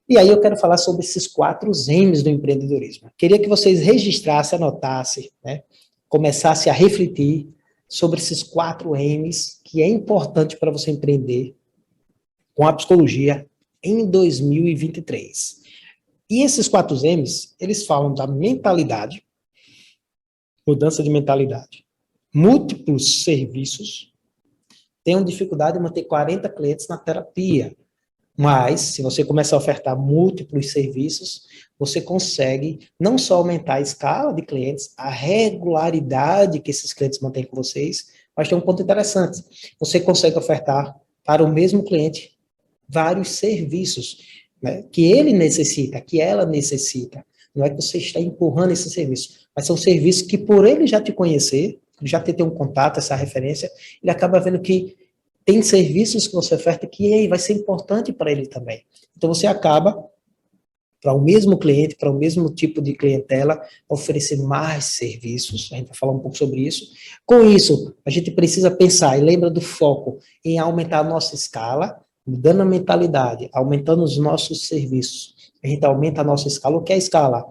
E aí eu quero falar sobre esses 4 M's do empreendedorismo. Queria que vocês registrassem, anotassem, né? Começassem a refletir sobre esses 4 M's que é importante para você empreender com a psicologia em 2023. E esses 4 M's, eles falam da mentalidade, mudança de mentalidade, múltiplos serviços, tenho dificuldade de manter 40 clientes na terapia, mas se você começar a ofertar múltiplos serviços, você consegue não só aumentar a escala de clientes, a regularidade que esses clientes mantêm com vocês, mas tem um ponto interessante, você consegue ofertar para o mesmo cliente vários serviços, né, que ele necessita, que ela necessita. Não é que você está empurrando esse serviço, mas são serviços que, por ele já te conhecer, já ter um contato, essa referência, ele acaba vendo que tem serviços que você oferta que vai ser importante para ele também. Então, você acaba, para o mesmo cliente, para o mesmo tipo de clientela, oferecer mais serviços. A gente vai falar um pouco sobre isso. Com isso, a gente precisa pensar, e lembra do foco, em aumentar a nossa escala, mudando a mentalidade, aumentando os nossos serviços. A gente aumenta a nossa escala. O que é a escala?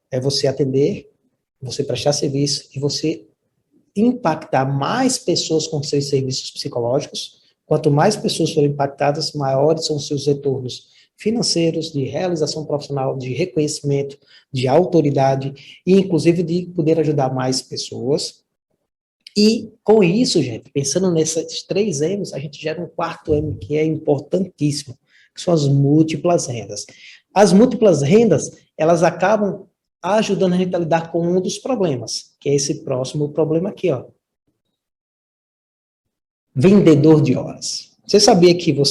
É você atender, você prestar serviço e você impactar mais pessoas com seus serviços psicológicos. Quanto mais pessoas forem impactadas, maiores são os seus retornos financeiros, de realização profissional, de reconhecimento, de autoridade e, inclusive, de poder ajudar mais pessoas. E, com isso, gente, pensando nesses 3 M's, a gente gera um 4º M que é importantíssimo, que são as múltiplas rendas. As múltiplas rendas, elas acabam ajudando a gente a lidar com um dos problemas, que é esse próximo problema aqui, ó. Vendedor de horas. Você sabia que eu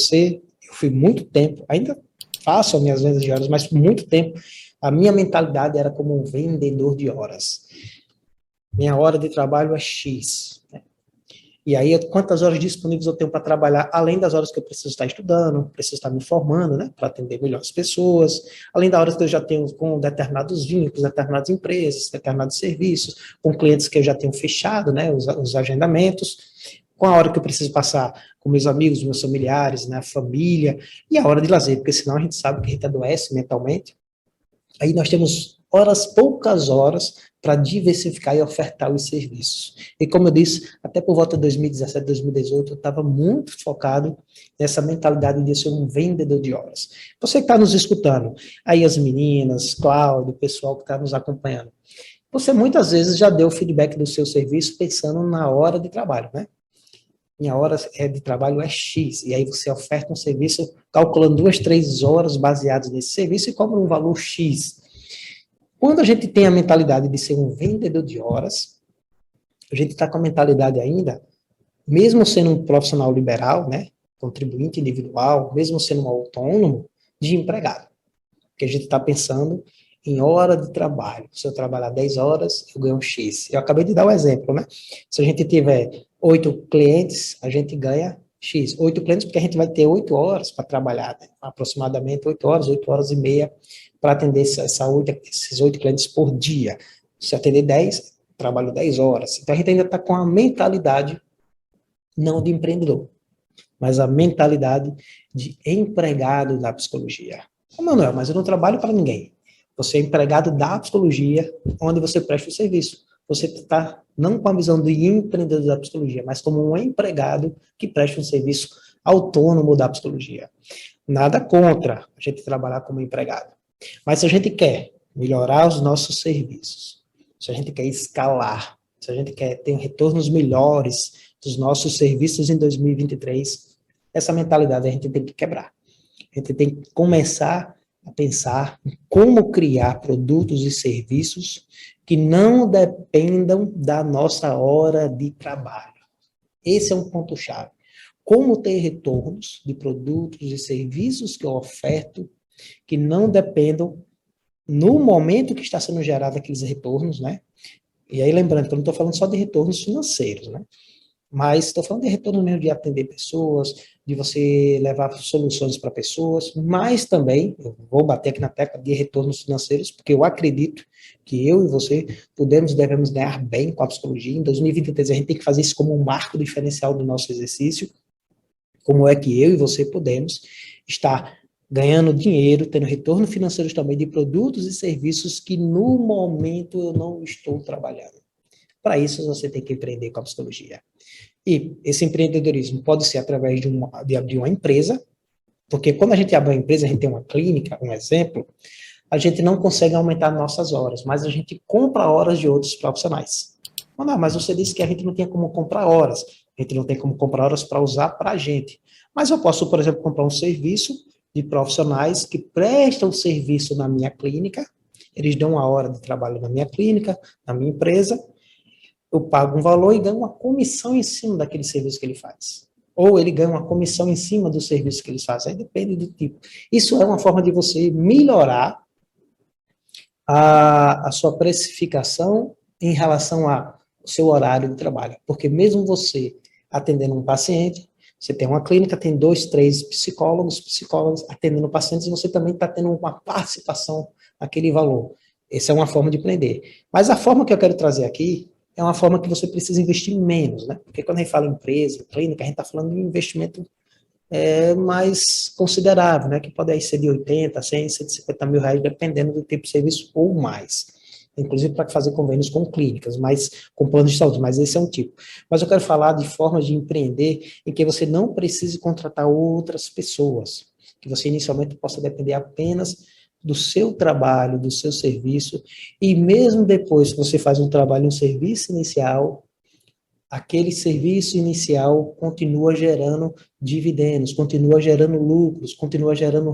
fui muito tempo, ainda faço as minhas vendas de horas, mas por muito tempo, a minha mentalidade era como um vendedor de horas. Minha hora de trabalho é X, né? E aí, quantas horas disponíveis eu tenho para trabalhar, além das horas que eu preciso estar estudando, preciso estar me formando, né, para atender melhor as pessoas, além das horas que eu já tenho com determinados vínculos, determinadas empresas, determinados serviços, com clientes que eu já tenho fechado, né, os agendamentos, com a hora que eu preciso passar com meus amigos, meus familiares, né, a família, e a hora de lazer, porque senão a gente sabe que a gente adoece mentalmente. Aí nós temos poucas horas para diversificar e ofertar os serviços. E como eu disse, até por volta de 2017, 2018, eu estava muito focado nessa mentalidade de ser um vendedor de horas. Você que está nos escutando, aí as meninas, Cláudio, o pessoal que está nos acompanhando, você muitas vezes já deu feedback do seu serviço pensando na hora de trabalho, né? Minha hora de trabalho é X, e aí você oferta um serviço calculando 2, 3 horas baseadas nesse serviço e cobra um valor X. Quando a gente tem a mentalidade de ser um vendedor de horas, a gente está com a mentalidade ainda, mesmo sendo um profissional liberal, né, contribuinte individual, mesmo sendo um autônomo, de empregado. Porque a gente está pensando em hora de trabalho. Se eu trabalhar 10 horas, eu ganho um X. Eu acabei de dar o exemplo, né? Se a gente tiver 8 clientes, a gente ganha X. 8 clientes, porque a gente vai ter 8 horas para trabalhar, né? Aproximadamente 8 horas e meia para atender esses 8 clientes por dia. Se atender 10, trabalho 10 horas. Então, a gente ainda está com a mentalidade não de empreendedor, mas a mentalidade de empregado da psicologia. Ô, Manuel, mas eu não trabalho para ninguém. Você é empregado da psicologia, onde você presta o serviço. Você está não com a visão de empreendedor da psicologia, mas como um empregado que presta um serviço autônomo da psicologia. Nada contra a gente trabalhar como empregado. Mas se a gente quer melhorar os nossos serviços, se a gente quer escalar, se a gente quer ter retornos melhores dos nossos serviços em 2023, essa mentalidade a gente tem que quebrar. A gente tem que começar a pensar em como criar produtos e serviços que não dependam da nossa hora de trabalho. Esse é um ponto-chave. Como ter retornos de produtos e serviços que eu oferto que não dependam no momento que está sendo gerado aqueles retornos, né? E aí, lembrando que eu não estou falando só de retornos financeiros, né? Mas estou falando de retorno mesmo de atender pessoas, de você levar soluções para pessoas, mas também, eu vou bater aqui na tecla de retornos financeiros, porque eu acredito que eu e você podemos e devemos ganhar bem com a psicologia. Em 2023, a gente tem que fazer isso como um marco diferencial do nosso exercício. Como é que eu e você podemos estar ganhando dinheiro, tendo retorno financeiro também de produtos e serviços que no momento eu não estou trabalhando. Para isso, você tem que empreender com a psicologia. E esse empreendedorismo pode ser através de abrir uma empresa, porque quando a gente abre uma empresa, a gente tem uma clínica, um exemplo, a gente não consegue aumentar nossas horas, mas a gente compra horas de outros profissionais. Não, mas você disse que a gente não tem como comprar horas, a gente não tem como comprar horas para usar para a gente. Mas eu posso, por exemplo, comprar um serviço de profissionais que prestam serviço na minha clínica, eles dão a hora de trabalho na minha clínica, na minha empresa, eu pago um valor e ganho uma comissão em cima daquele serviço que ele faz. Ou ele ganha uma comissão em cima do serviço que eles fazem, aí depende do tipo. Isso é uma forma de você melhorar a sua precificação em relação ao seu horário de trabalho. Porque mesmo você atendendo um paciente, você tem uma clínica, tem 2, 3 psicólogos atendendo pacientes, e você também está tendo uma participação naquele valor. Essa é uma forma de prender. Mas a forma que eu quero trazer aqui é uma forma que você precisa investir menos, né? Porque quando a gente fala em empresa, clínica, a gente está falando de um investimento mais considerável, né? Que pode aí ser de 80, 100, 150 mil reais, dependendo do tipo de serviço ou mais. Inclusive para fazer convênios com clínicas, mas com planos de saúde, mas esse é um tipo. Mas eu quero falar de formas de empreender em que você não precise contratar outras pessoas, que você inicialmente possa depender apenas do seu trabalho, do seu serviço, e mesmo depois que você faz um trabalho, um serviço inicial, aquele serviço inicial continua gerando dividendos, continua gerando lucros, continua gerando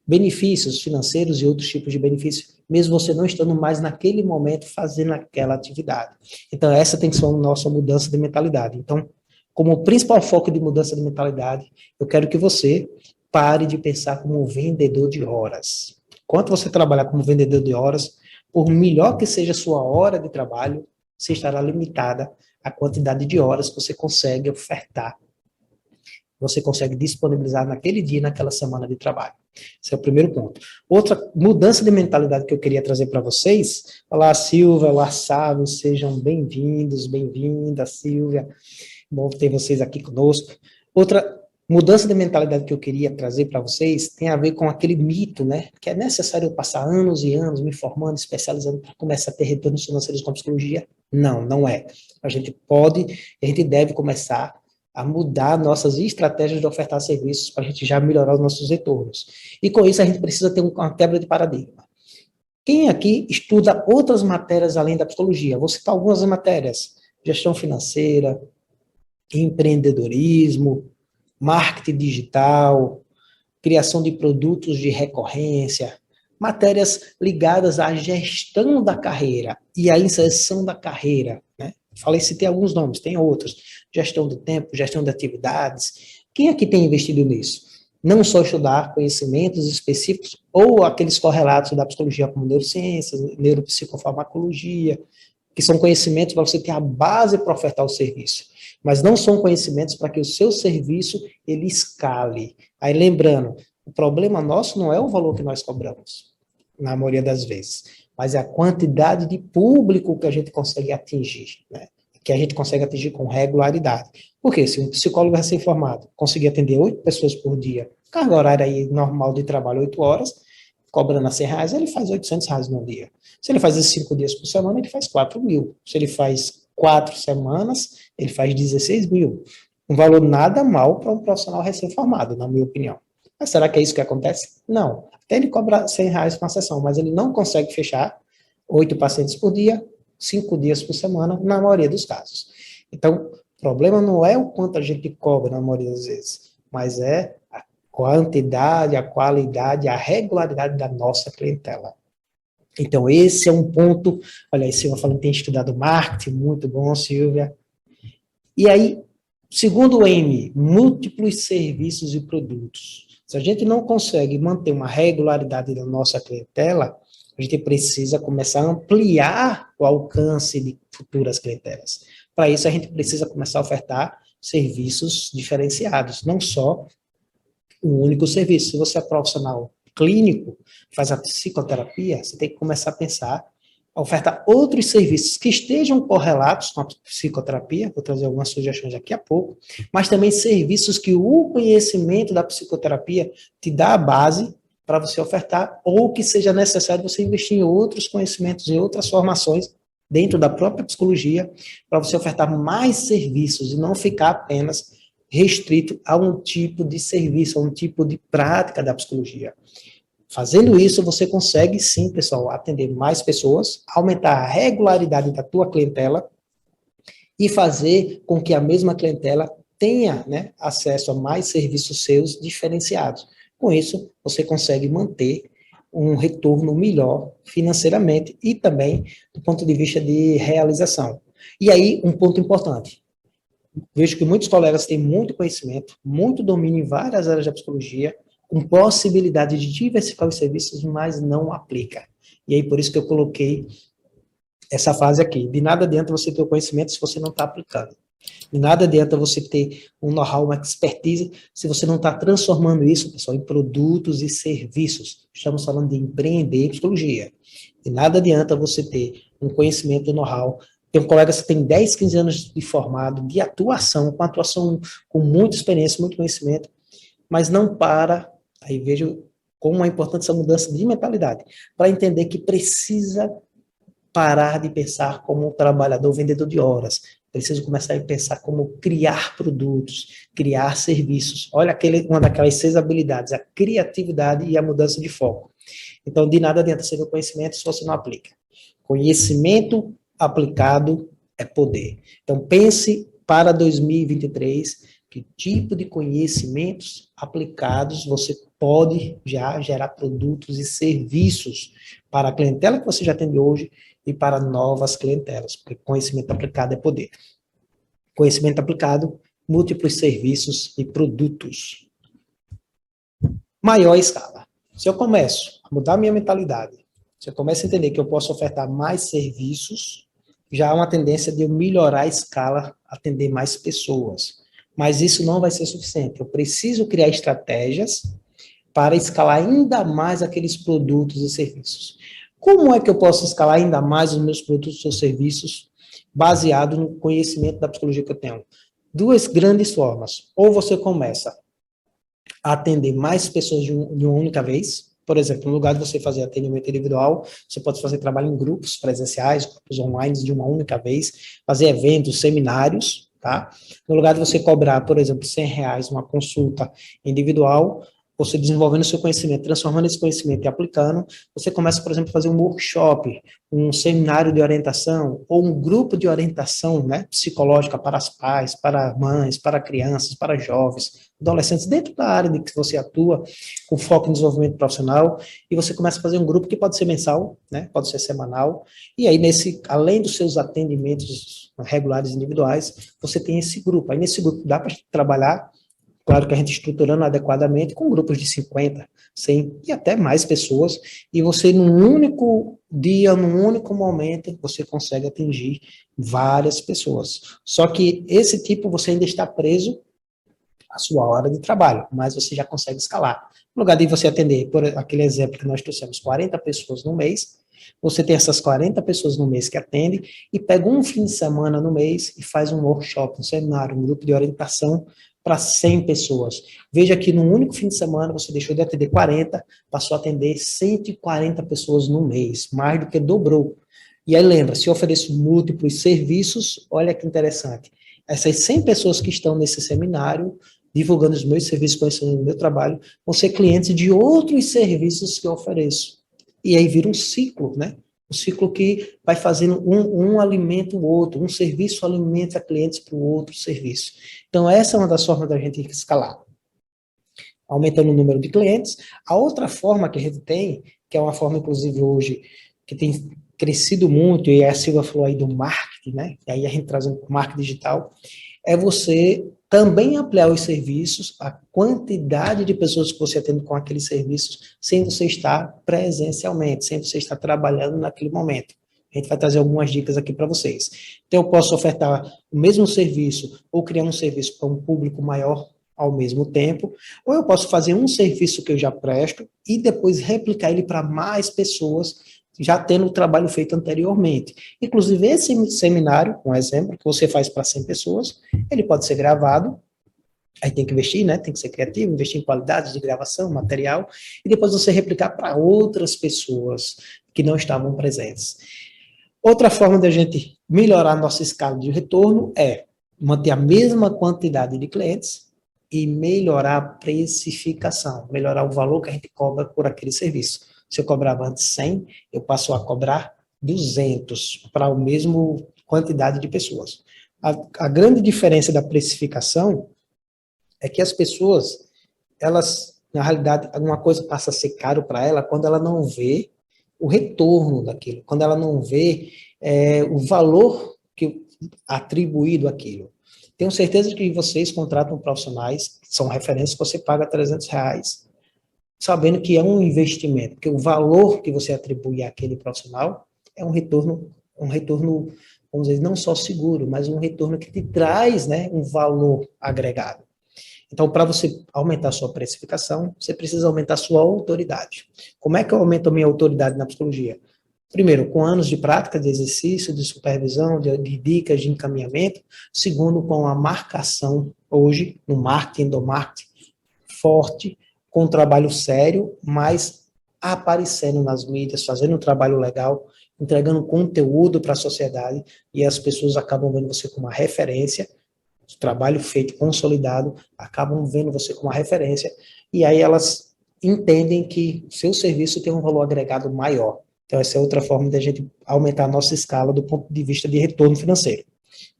benefícios financeiros e outros tipos de benefícios, mesmo você não estando mais naquele momento fazendo aquela atividade. Então, essa tem que ser a nossa mudança de mentalidade. Então, como principal foco de mudança de mentalidade, eu quero que você pare de pensar como vendedor de horas. Enquanto você trabalhar como vendedor de horas, por melhor que seja a sua hora de trabalho, você estará limitada à quantidade de horas que você consegue ofertar, você consegue disponibilizar naquele dia, naquela semana de trabalho. Esse é o primeiro ponto. Outra mudança de mentalidade que eu queria trazer para vocês, olá Silvia, olá Sávio, sejam bem-vindos, bem-vinda Silvia, bom ter vocês aqui conosco. Outra mudança de mentalidade que eu queria trazer para vocês tem a ver com aquele mito, né, que é necessário eu passar anos e anos me formando, especializando para começar a ter retornos financeiros com a psicologia. Não, não é. A gente pode, a gente deve começar a mudar nossas estratégias de ofertar serviços para a gente já melhorar os nossos retornos. E com isso a gente precisa ter uma quebra de paradigma. Quem aqui estuda outras matérias além da psicologia? Vou citar algumas matérias: gestão financeira, empreendedorismo, marketing digital, criação de produtos de recorrência, matérias ligadas à gestão da carreira e à inserção da carreira, né? Falei, citei alguns nomes, tem outros. Gestão do tempo, gestão de atividades. Quem aqui tem investido nisso? Não só estudar conhecimentos específicos ou aqueles correlatos da psicologia como neurociências, neuropsicofarmacologia, que são conhecimentos para você ter a base para ofertar o serviço, mas não são conhecimentos para que o seu serviço ele escale. Aí lembrando, o problema nosso não é o valor que nós cobramos, na maioria das vezes, mas é a quantidade de público que a gente consegue atingir, né? Que a gente consegue atingir com regularidade. Porque se um psicólogo recém-formado conseguir atender 8 pessoas por dia, carga horária aí normal de trabalho 8 horas, cobrando a R$100, ele faz R$800 no dia. Se ele faz esses 5 dias por semana, ele faz 4 mil. Se ele faz 4 semanas, ele faz 16 mil. Um valor nada mal para um profissional recém-formado, na minha opinião. Mas será que é isso que acontece? Não. Até ele cobra R$100 por uma sessão, mas ele não consegue fechar 8 pacientes por dia, 5 dias por semana, na maioria dos casos. Então, o problema não é o quanto a gente cobra, na maioria das vezes, mas é a quantidade, a qualidade, a regularidade da nossa clientela. Então, esse é um ponto. Olha aí, Silvia falando que tem estudado marketing, muito bom, Silvia. E aí, segundo o M, múltiplos serviços e produtos. Se a gente não consegue manter uma regularidade da nossa clientela, a gente precisa começar a ampliar o alcance de futuras clientelas. Para isso, a gente precisa começar a ofertar serviços diferenciados, não só um único serviço. Se você é profissional clínico, faz a psicoterapia, você tem que começar a pensar ofertar outros serviços que estejam correlatos com a psicoterapia, vou trazer algumas sugestões daqui a pouco, mas também serviços que o conhecimento da psicoterapia te dá a base para você ofertar, ou que seja necessário você investir em outros conhecimentos, em outras formações dentro da própria psicologia, para você ofertar mais serviços e não ficar apenas restrito a um tipo de serviço, a um tipo de prática da psicologia. Fazendo isso, você consegue sim, pessoal, atender mais pessoas, aumentar a regularidade da tua clientela e fazer com que a mesma clientela tenha, né, acesso a mais serviços seus diferenciados. Com isso, você consegue manter um retorno melhor financeiramente e também do ponto de vista de realização. E aí, um ponto importante. Vejo que muitos colegas têm muito conhecimento, muito domínio em várias áreas da psicologia, com possibilidade de diversificar os serviços, mas não aplica. E aí, por isso que eu coloquei essa fase aqui. De nada adianta você ter o conhecimento se você não está aplicando. De nada adianta você ter um know-how, uma expertise, se você não está transformando isso, pessoal, em produtos e serviços. Estamos falando de empreender em psicologia. De nada adianta você ter um conhecimento, um know-how. Tem um colega que tem 10, 15 anos de formado, de atuação, com atuação com muita experiência, muito conhecimento, mas não para, aí vejo como é importante essa mudança de mentalidade, para entender que precisa parar de pensar como um trabalhador vendedor de horas, preciso começar a pensar como criar produtos, criar serviços. Olha uma daquelas 6 habilidades, a criatividade e a mudança de foco. Então, de nada adianta ser o conhecimento se você não aplica. Conhecimento aplicado é poder. Então, pense para 2023 que tipo de conhecimentos aplicados você pode já gerar produtos e serviços para a clientela que você já tem hoje e para novas clientelas, porque conhecimento aplicado é poder. Conhecimento aplicado, múltiplos serviços e produtos. Maior escala. Se eu começo a mudar minha mentalidade, se eu começo a entender que eu posso ofertar mais serviços, já há uma tendência de eu melhorar a escala, atender mais pessoas. Mas isso não vai ser suficiente. Eu preciso criar estratégias para escalar ainda mais aqueles produtos e serviços. Como é que eu posso escalar ainda mais os meus produtos ou serviços baseado no conhecimento da psicologia que eu tenho? 2 grandes formas. Ou você começa a atender mais pessoas de uma única vez. Por exemplo, no lugar de você fazer atendimento individual, você pode fazer trabalho em grupos presenciais, grupos online de uma única vez, fazer eventos, seminários, tá? No lugar de você cobrar, por exemplo, R$ 100 uma consulta individual, você desenvolvendo o seu conhecimento, transformando esse conhecimento e aplicando, você começa, por exemplo, a fazer um workshop, um seminário de orientação, ou um grupo de orientação, né, psicológica para as pais, para mães, para crianças, para jovens, adolescentes, dentro da área de que você atua, com foco em desenvolvimento profissional, e você começa a fazer um grupo que pode ser mensal, né, pode ser semanal, e aí além dos seus atendimentos regulares individuais, você tem esse grupo. Aí nesse grupo dá para trabalhar, claro que a gente estruturando adequadamente, com grupos de 50, 100 e até mais pessoas, e você, num único dia, num único momento, você consegue atingir várias pessoas. Só que esse tipo, você ainda está preso à sua hora de trabalho, mas você já consegue escalar. No lugar de você atender, por aquele exemplo que nós trouxemos, 40 pessoas no mês, você tem essas 40 pessoas no mês que atendem e pega um fim de semana no mês e faz um workshop, um seminário, um grupo de orientação para 100 pessoas. Veja que num único fim de semana você deixou de atender 40, passou a atender 140 pessoas no mês, mais do que dobrou. E aí lembra, se eu ofereço múltiplos serviços, olha que interessante. Essas 100 pessoas que estão nesse seminário, divulgando os meus serviços, conhecendo o meu trabalho, vão ser clientes de outros serviços que eu ofereço. E aí vira um ciclo, né? Um ciclo que vai fazendo um alimenta o outro, um serviço alimenta clientes para o outro serviço. Então, essa é uma das formas da gente escalar, aumentando o número de clientes. A outra forma que a gente tem, que é uma forma, inclusive, hoje, que tem crescido muito, e a Silvia falou aí do marketing, né? E aí a gente traz um marketing digital, é você também ampliar os serviços, a quantidade de pessoas que você atende com aqueles serviços, sem você estar presencialmente, sem você estar trabalhando naquele momento. A gente vai trazer algumas dicas aqui para vocês. Então, eu posso ofertar o mesmo serviço ou criar um serviço para um público maior ao mesmo tempo, ou eu posso fazer um serviço que eu já presto e depois replicar ele para mais pessoas já tendo o trabalho feito anteriormente. Inclusive, esse seminário, um exemplo, que você faz para 100 pessoas, ele pode ser gravado, aí tem que investir, né? Tem que ser criativo, investir em qualidade de gravação, material, e depois você replicar para outras pessoas que não estavam presentes. Outra forma de a gente melhorar nossa escala de retorno é manter a mesma quantidade de clientes e melhorar a precificação, melhorar o valor que a gente cobra por aquele serviço. Se eu cobrava antes 100, eu passo a cobrar 200 para a mesma quantidade de pessoas. A grande diferença da precificação é que as pessoas, elas, na realidade, alguma coisa passa a ser caro para ela quando ela não vê o retorno daquilo, quando ela não vê o valor que atribuído àquilo. Tenho certeza que vocês contratam profissionais, que são referências, que você paga R$ 300, sabendo que é um investimento, porque o valor que você atribui àquele profissional é um retorno, vamos dizer, não só seguro, mas um retorno que te traz, né, um valor agregado. Então, para você aumentar a sua precificação, você precisa aumentar a sua autoridade. Como é que eu aumento a minha autoridade na psicologia? Primeiro, com anos de prática, de exercício, de supervisão, de dicas, de encaminhamento. Segundo, com a marcação, hoje, no marketing, do marketing, forte, com um trabalho sério, mas aparecendo nas mídias, fazendo um trabalho legal, entregando conteúdo para a sociedade, e as pessoas acabam vendo você como uma referência, trabalho feito, consolidado, acabam vendo você como uma referência, e aí elas entendem que o seu serviço tem um valor agregado maior. Então, essa é outra forma de a gente aumentar a nossa escala do ponto de vista de retorno financeiro.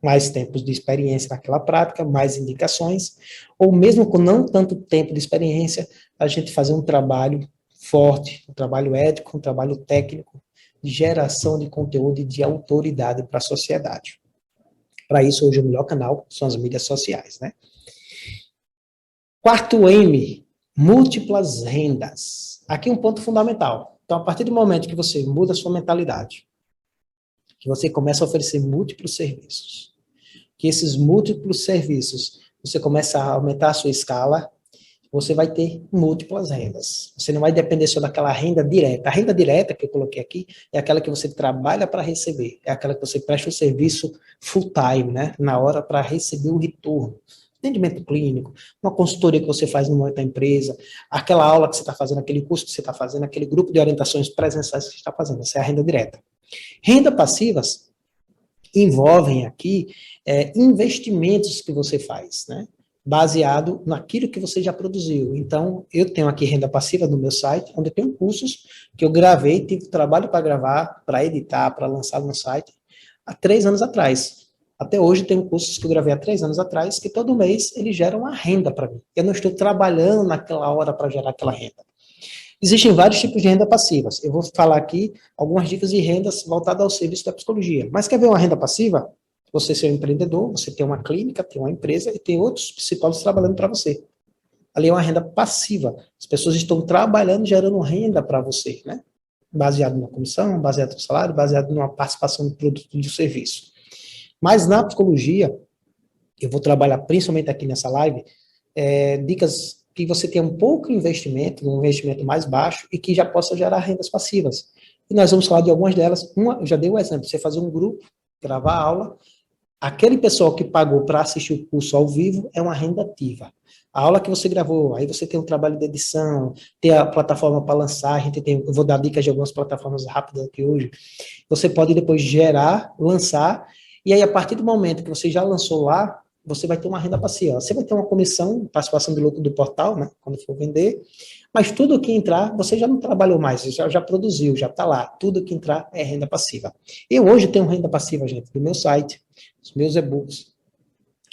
Mais tempos de experiência naquela prática, mais indicações, ou mesmo com não tanto tempo de experiência, a gente fazer um trabalho forte, um trabalho ético, um trabalho técnico, de geração de conteúdo e de autoridade para a sociedade. Para isso, hoje o melhor canal são as mídias sociais, né? Quarto M, múltiplas rendas. Aqui um ponto fundamental. Então, a partir do momento que você muda a sua mentalidade, que você começa a oferecer múltiplos serviços, que esses múltiplos serviços, você começa a aumentar a sua escala, você vai ter múltiplas rendas. Você não vai depender só daquela renda direta. A renda direta que eu coloquei aqui é aquela que você trabalha para receber, é aquela que você presta o serviço full time, né, na hora para receber o retorno. Atendimento clínico, uma consultoria que você faz numa outra empresa, aquela aula que você está fazendo, aquele curso que você está fazendo, aquele grupo de orientações presenciais que você está fazendo, essa é a renda direta. Renda passivas envolvem aqui investimentos que você faz, né? Baseado naquilo que você já produziu. Então, eu tenho aqui renda passiva no meu site, onde eu tenho cursos que eu gravei, tive trabalho para gravar, para editar, para lançar no site, há 3 anos atrás. Até hoje, tenho cursos que eu gravei há 3 anos atrás, que todo mês eles geram uma renda para mim. Eu não estou trabalhando naquela hora para gerar aquela renda. Existem vários tipos de renda passivas. Eu vou falar aqui algumas dicas de rendas voltadas ao serviço da psicologia. Mas quer ver uma renda passiva? Você ser um empreendedor, você tem uma clínica, tem uma empresa e tem outros psicólogos trabalhando para você. Ali é uma renda passiva. As pessoas estão trabalhando, gerando renda para você, né? Baseado numa comissão, baseado no salário, baseado numa participação no produto e do serviço. Mas na psicologia, eu vou trabalhar principalmente aqui nessa live, dicas que você tenha um pouco investimento, um investimento mais baixo e que já possa gerar rendas passivas. E nós vamos falar de algumas delas. Uma, eu já dei o exemplo, você fazer um grupo, gravar aula, aquele pessoal que pagou para assistir o curso ao vivo é uma renda ativa. A aula que você gravou, aí você tem um trabalho de edição, tem a plataforma para lançar, a gente tem, eu vou dar dicas de algumas plataformas rápidas aqui hoje. Você pode depois gerar, lançar, e aí a partir do momento que você já lançou lá, você vai ter uma renda passiva. Você vai ter uma comissão, participação de lucro do portal, né, quando for vender, mas tudo que entrar, você já não trabalhou mais, você já produziu, já está lá. Tudo que entrar é renda passiva. Eu hoje tenho renda passiva, gente, do meu site, dos meus e-books,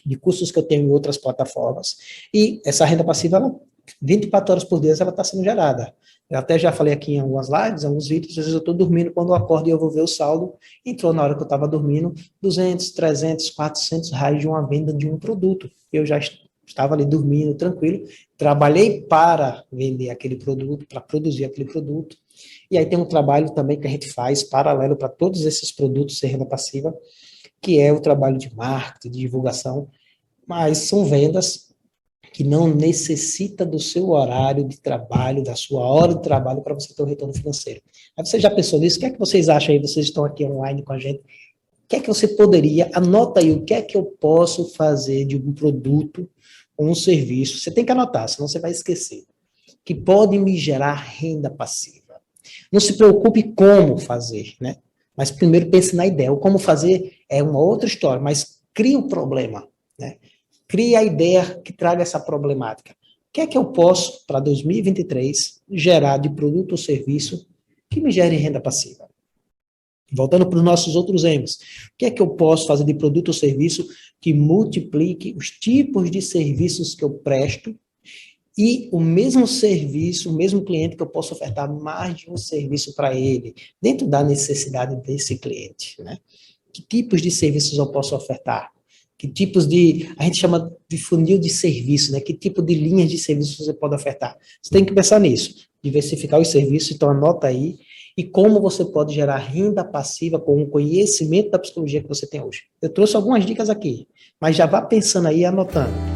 de cursos que eu tenho em outras plataformas, e essa renda passiva, ela, 24 horas por dia, ela está sendo gerada. Eu até já falei aqui em algumas lives, alguns vídeos, às vezes eu estou dormindo, quando eu acordo e eu vou ver o saldo, entrou na hora que eu estava dormindo, 200, 300, 400 reais de uma venda de um produto. Eu já estava ali dormindo, tranquilo, trabalhei para vender aquele produto, para produzir aquele produto, e aí tem um trabalho também que a gente faz, paralelo para todos esses produtos ser renda passiva, que é o trabalho de marketing, de divulgação, mas são vendas que não necessita do seu horário de trabalho, da sua hora de trabalho para você ter um retorno financeiro. Aí você já pensou nisso? O que é que vocês acham aí? Vocês estão aqui online com a gente. O que é que você poderia, anota aí, o que é que eu posso fazer de um produto ou um serviço, você tem que anotar, senão você vai esquecer, que pode me gerar renda passiva. Não se preocupe como fazer, né? Mas primeiro pense na ideia. O como fazer é uma outra história, mas crie o problema, né? Crie a ideia que traga essa problemática. O que é que eu posso, para 2023, gerar de produto ou serviço que me gere renda passiva? Voltando para os nossos outros M's, o que é que eu posso fazer de produto ou serviço que multiplique os tipos de serviços que eu presto e o mesmo serviço, o mesmo cliente que eu posso ofertar mais de um serviço para ele, dentro da necessidade desse cliente, né? Que tipos de serviços eu posso ofertar? Que tipos de, a gente chama de funil de serviço, né? Que tipo de linhas de serviço você pode ofertar? Você tem que pensar nisso, diversificar os serviços, então anota aí, e como você pode gerar renda passiva com o conhecimento da psicologia que você tem hoje. Eu trouxe algumas dicas aqui, mas já vá pensando aí e anotando.